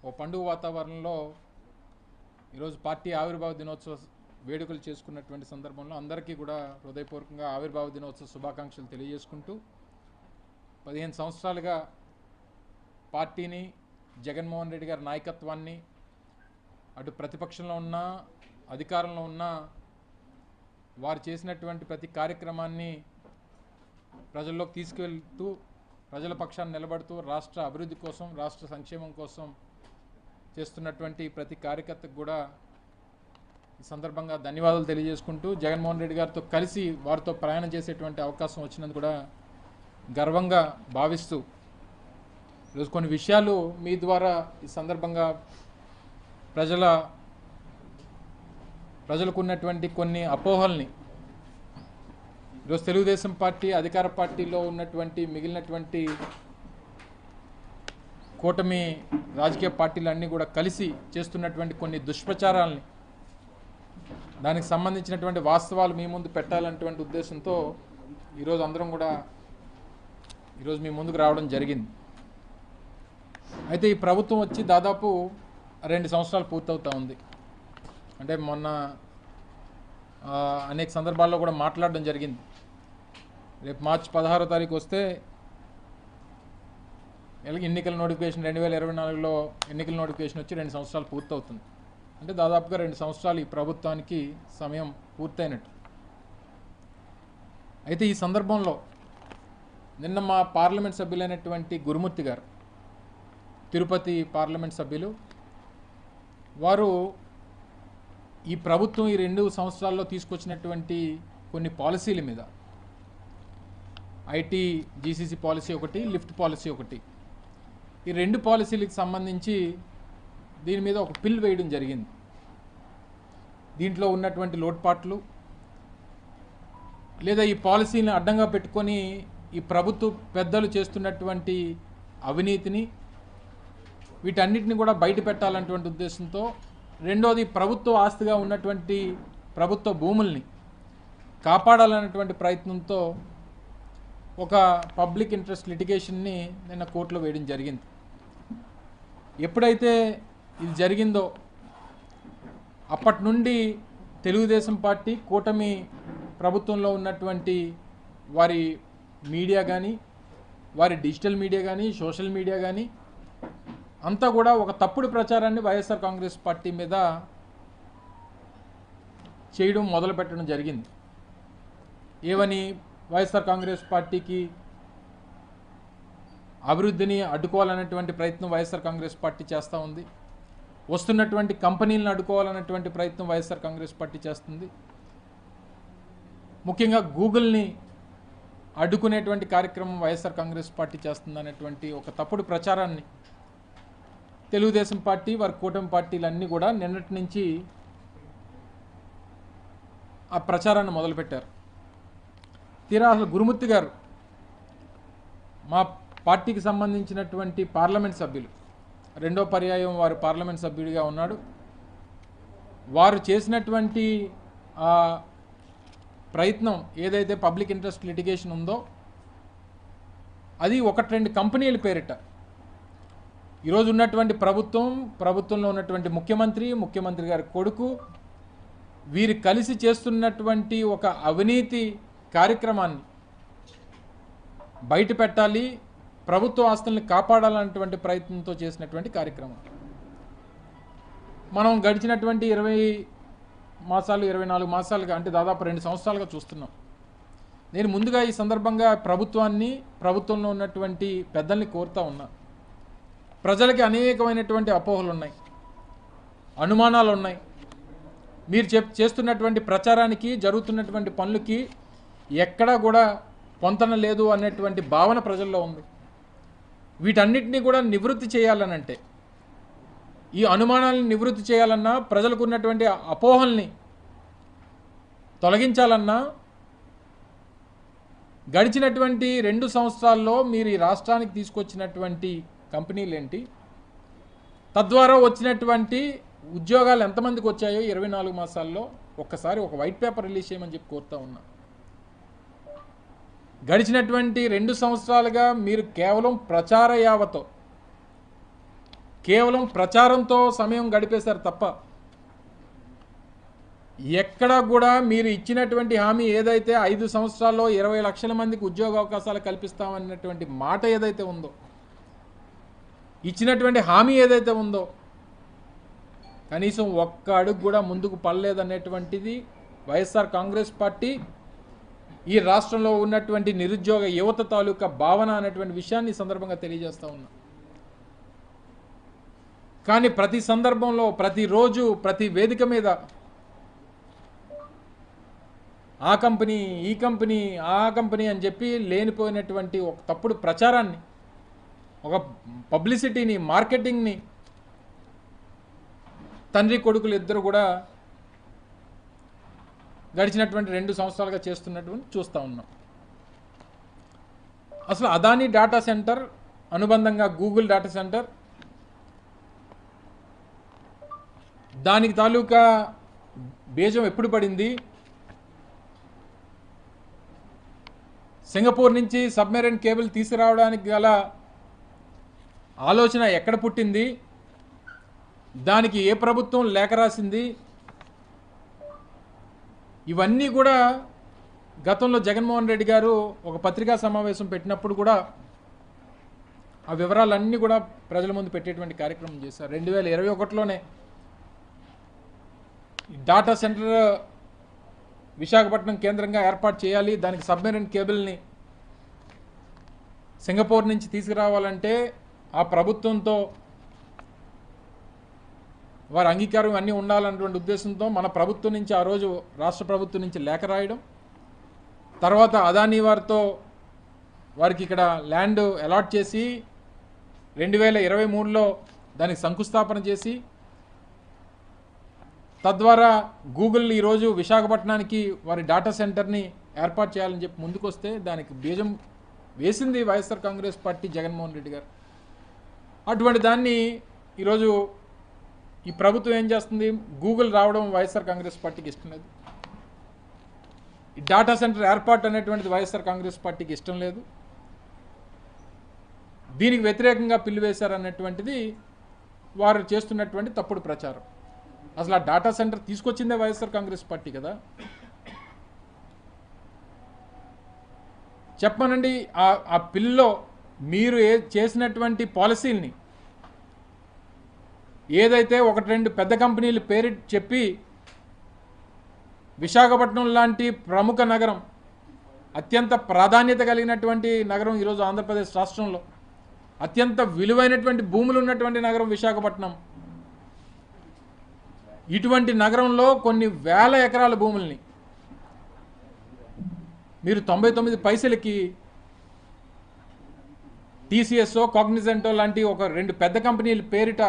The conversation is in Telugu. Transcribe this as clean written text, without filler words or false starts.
ఓ పండుగ వాతావరణంలో ఈరోజు పార్టీ ఆవిర్భావ దినోత్సవ వేడుకలు చేసుకున్నటువంటి సందర్భంలో అందరికీ కూడా హృదయపూర్వకంగా ఆవిర్భావ దినోత్సవ శుభాకాంక్షలు తెలియజేసుకుంటూ 15 సంవత్సరాలుగా పార్టీని జగన్మోహన్ రెడ్డి గారి నాయకత్వాన్ని అటు ప్రతిపక్షంలో ఉన్నా అధికారంలో ఉన్నా వారు చేసినటువంటి ప్రతి కార్యక్రమాన్ని ప్రజల్లోకి తీసుకెళ్తూ ప్రజల పక్షాన్ని నిలబడుతూ రాష్ట్ర అభివృద్ధి కోసం రాష్ట్ర సంక్షేమం కోసం చేస్తున్నటువంటి ప్రతి కార్యకర్తకు కూడా ఈ సందర్భంగా ధన్యవాదాలు తెలియజేసుకుంటూ జగన్మోహన్ రెడ్డి గారితో కలిసి వారితో ప్రయాణం చేసేటువంటి అవకాశం వచ్చినందుకు కూడా గర్వంగా భావిస్తూ ఈరోజు కొన్ని విషయాలు మీ ద్వారా ఈ సందర్భంగా ప్రజలకు ఉన్నటువంటి కొన్ని అపోహల్ని ఈరోజు తెలుగుదేశం పార్టీ అధికార పార్టీలో ఉన్నటువంటి మిగిలినటువంటి కూటమి రాజకీయ పార్టీలన్నీ కూడా కలిసి చేస్తున్నటువంటి కొన్ని దుష్ప్రచారాలని దానికి సంబంధించినటువంటి వాస్తవాలు మీ ముందు పెట్టాలన్నటువంటి ఉద్దేశంతో ఈరోజు అందరం కూడా ఈరోజు మీ ముందుకు రావడం జరిగింది. అయితే ఈ ప్రభుత్వం వచ్చి దాదాపు 2 సంవత్సరాలు పూర్తవుతూ ఉంది. అంటే మొన్న అనేక సందర్భాల్లో కూడా మాట్లాడడం జరిగింది. రేపు మార్చి 16వ తారీఖు వస్తే ఎన్నికల నోటిఫికేషన్ 2024లో ఎన్నికల నోటిఫికేషన్ వచ్చి 2 సంవత్సరాలు పూర్తవుతుంది. అంటే దాదాపుగా 2 సంవత్సరాలు ఈ ప్రభుత్వానికి సమయం పూర్తయినట్టు. అయితే ఈ సందర్భంలో నిన్న మా పార్లమెంట్ సభ్యులైనటువంటి గురుమూర్తి గారు, తిరుపతి పార్లమెంట్ సభ్యులు, వారు ఈ ప్రభుత్వం ఈ 2 సంవత్సరాల్లో తీసుకొచ్చినటువంటి కొన్ని పాలసీల మీద, ఐటీ జీసీసీ పాలసీ ఒకటి, లిఫ్ట్ పాలసీ ఒకటి, ఈ 2 పాలసీలకు సంబంధించి దీని మీద ఒక పిల్ వేయడం జరిగింది. దీంట్లో ఉన్నటువంటి లోటుపాట్లు లేదా ఈ పాలసీని అడ్డంగా పెట్టుకొని ఈ ప్రభుత్వ పెద్దలు చేస్తున్నటువంటి అవినీతిని వీటన్నిటిని కూడా బయట పెట్టాలన్నటువంటి ఉద్దేశంతో, రెండోది ప్రభుత్వ ఆస్తిగా ఉన్నటువంటి ప్రభుత్వ భూముల్ని కాపాడాలన్నటువంటి ప్రయత్నంతో ఒక పబ్లిక్ ఇంట్రెస్ట్ లిటిగేషన్ని నిన్న కోర్టులో వేయడం జరిగింది. ఎప్పుడైతే ఇది జరిగిందో అప్పటి నుండి తెలుగుదేశం పార్టీ కూటమి ప్రభుత్వంలో ఉన్నటువంటి వారి మీడియా కానీ, వారి డిజిటల్ మీడియా కానీ, సోషల్ మీడియా కానీ అంతా కూడా ఒక తప్పుడు ప్రచారాన్ని వైఎస్ఆర్ కాంగ్రెస్ పార్టీ మీద చేయడం మొదలుపెట్టడం జరిగింది. ఏవని వైఎస్ఆర్ కాంగ్రెస్ పార్టీకి అభివృద్ధిని అడ్డుకోవాలనేటువంటి ప్రయత్నం వైఎస్ఆర్ కాంగ్రెస్ పార్టీ చేస్తూ ఉంది. వస్తున్నటువంటి కంపెనీలను అడ్డుకోవాలనేటువంటి ప్రయత్నం వైఎస్ఆర్ కాంగ్రెస్ పార్టీ చేస్తుంది. ముఖ్యంగా గూగుల్ని అడ్డుకునేటువంటి కార్యక్రమం వైఎస్ఆర్ కాంగ్రెస్ పార్టీ చేస్తుంది అనేటువంటి ఒక తప్పుడు ప్రచారాన్ని తెలుగుదేశం పార్టీ వారి కూటమి పార్టీలన్నీ కూడా నిన్నటి నుంచి ఆ ప్రచారాన్ని మొదలుపెట్టారు. తీరా అసలు గురుమూర్తి గారు మా పార్టీకి సంబంధించినటువంటి పార్లమెంట్ సభ్యులు, 2వ పర్యాయం వారు పార్లమెంట్ సభ్యుడిగా ఉన్నాడు. వారు చేసినటువంటి ప్రయత్నం ఏదైతే పబ్లిక్ ఇంట్రెస్ట్ లిటిగేషన్ ఉందో అది 1-2 కంపెనీల పేరిట ఈరోజు ఉన్నటువంటి ప్రభుత్వంలో ఉన్నటువంటి ముఖ్యమంత్రి గారి కొడుకు వీరు కలిసి చేస్తున్నటువంటి ఒక అవినీతి కార్యక్రమాన్ని బయట పెట్టాలి, ప్రభుత్వ ఆస్తుల్ని కాపాడాలన్నటువంటి ప్రయత్నంతో చేసినటువంటి కార్యక్రమం. మనం గడిచినటువంటి 24 మాసాలుగా, అంటే దాదాపు 2 సంవత్సరాలుగా చూస్తున్నాం. నేను ముందుగా ఈ సందర్భంగా ప్రభుత్వంలో ఉన్నటువంటి పెద్దల్ని కోరుతా ఉన్నా, ప్రజలకి అనేకమైనటువంటి అపోహలు ఉన్నాయి, అనుమానాలు ఉన్నాయి. మీరు చేస్తున్నటువంటి ప్రచారానికి, జరుగుతున్నటువంటి పనులకి ఎక్కడా కూడా పొంతన లేదు అనేటువంటి భావన ప్రజల్లో ఉంది. వీటన్నిటినీ కూడా నివృత్తి చేయాలనంటే, ఈ అనుమానాలను నివృత్తి చేయాలన్నా, ప్రజలకు ఉన్నటువంటి అపోహల్ని తొలగించాలన్నా గడిచినటువంటి 2 సంవత్సరాల్లో మీరు ఈ రాష్ట్రానికి తీసుకొచ్చినటువంటి కంపెనీలు ఏంటి, తద్వారా వచ్చినటువంటి ఉద్యోగాలు ఎంతమందికి వచ్చాయో 24 మాసాల్లో ఒక్కసారి ఒక వైట్ పేపర్ రిలీజ్ చేయమని చెప్పి కోరుతా ఉన్నా. గడిచినటువంటి 2 సంవత్సరాలుగా మీరు కేవలం ప్రచార యావతో కేవలం ప్రచారంతో సమయం గడిపేశారు తప్ప ఎక్కడా కూడా మీరు ఇచ్చినటువంటి హామీ ఏదైతే 5 సంవత్సరాల్లో 20 లక్షల మందికి ఉద్యోగ అవకాశాలు కల్పిస్తామన్నటువంటి మాట ఏదైతే ఉందో, ఇచ్చినటువంటి హామీ ఏదైతే ఉందో, కనీసం ఒక్క అడుగు కూడా ముందుకు పడలేదనేటువంటిది వైఎస్ఆర్ కాంగ్రెస్ పార్టీ ఈ రాష్ట్రంలో ఉన్నటువంటి నిరుద్యోగ యువత తాలూకా భావన అనేటువంటి విషయాన్ని ఈ సందర్భంగా తెలియజేస్తూ ఉన్నా. కానీ ప్రతి సందర్భంలో, ప్రతిరోజు, ప్రతి వేదిక మీద ఆ కంపెనీ, ఈ కంపెనీ, ఆ కంపెనీ అని చెప్పి లేనిపోయినటువంటి ఒక తప్పుడు ప్రచారాన్ని, ఒక పబ్లిసిటీని, మార్కెటింగ్ని తండ్రి కొడుకులు ఇద్దరు కూడా గడిచినటువంటి 2 సంవత్సరాలుగా చేస్తున్నటువంటి చూస్తూ ఉన్నాం. అసలు అదానీ డేటా సెంటర్ అనుబంధంగా గూగుల్ డేటా సెంటర్, దానికి తాలూకా బీజం ఎప్పుడు పడింది, సింగపూర్ నుంచి సబ్మెరైన్ కేబుల్ తీసుకురావడానికి గల ఆలోచన ఎక్కడ పుట్టింది, దానికి ఏ ప్రభుత్వం లేఖ రాసింది, ఇవన్నీ కూడా గతంలో జగన్మోహన్ రెడ్డి గారు ఒక పత్రికా సమావేశం పెట్టినప్పుడు కూడా ఆ వివరాలన్నీ కూడా ప్రజల ముందు పెట్టేటువంటి కార్యక్రమం చేశారు. 2021లోనే డాటా సెంటర్ విశాఖపట్నం కేంద్రంగా ఏర్పాటు చేయాలి, దానికి సబ్మెరైన్ కేబుల్ని సింగపూర్ నుంచి తీసుకురావాలంటే ఆ ప్రభుత్వంతో వారి అంగీకారం అన్నీ ఉండాలన్నటువంటి ఉద్దేశంతో మన ప్రభుత్వం నుంచి, ఆ రోజు రాష్ట్ర ప్రభుత్వం నుంచి లేఖ రాయడం, తర్వాత అదానీ వారికి ఇక్కడ ల్యాండ్ అలాట్ చేసి 2023లో దానికి శంకుస్థాపన చేసి, తద్వారా గూగుల్ ఈరోజు విశాఖపట్నానికి వారి డేటా సెంటర్ని ఏర్పాటు చేయాలని చెప్పి ముందుకొస్తే దానికి బీజం వేసింది వైఎస్ఆర్ కాంగ్రెస్ పార్టీ, జగన్మోహన్ రెడ్డి గారు. అటువంటి దాన్ని ఈరోజు ఈ ప్రభుత్వం ఏం చేస్తుంది, గూగుల్ రావడం వైఎస్ఆర్ కాంగ్రెస్ పార్టీకి ఇష్టం లేదు, ఈ డేటా సెంటర్ ఏర్పాటు అనేటువంటిది వైఎస్ఆర్ కాంగ్రెస్ పార్టీకి ఇష్టం లేదు, దీనికి వ్యతిరేకంగా పిల్లివేశారనేటువంటిది వారు చేస్తున్నటువంటి తప్పుడు ప్రచారం. అసలు ఆ డేటా సెంటర్ తీసుకొచ్చిందే వైఎస్ఆర్ కాంగ్రెస్ పార్టీ కదా. చెప్పనండి, ఆ పిల్లో మీరు చేసినటువంటి పాలసీల్ని ఏదైతే 1-2 పెద్ద కంపెనీలు పేరు చెప్పి విశాఖపట్నం లాంటి ప్రముఖ నగరం, అత్యంత ప్రాధాన్యత కలిగినటువంటి నగరం, ఈరోజు ఆంధ్రప్రదేశ్ రాష్ట్రంలో అత్యంత విలువైనటువంటి భూములు ఉన్నటువంటి నగరం విశాఖపట్నం. ఇటువంటి నగరంలో కొన్ని వేల ఎకరాల భూముల్ని మీరు 99 పైసలకి టీసీఎస్ఓ, కాగ్నిజెంటో లాంటి 1-2 పెద్ద కంపెనీల పేరిట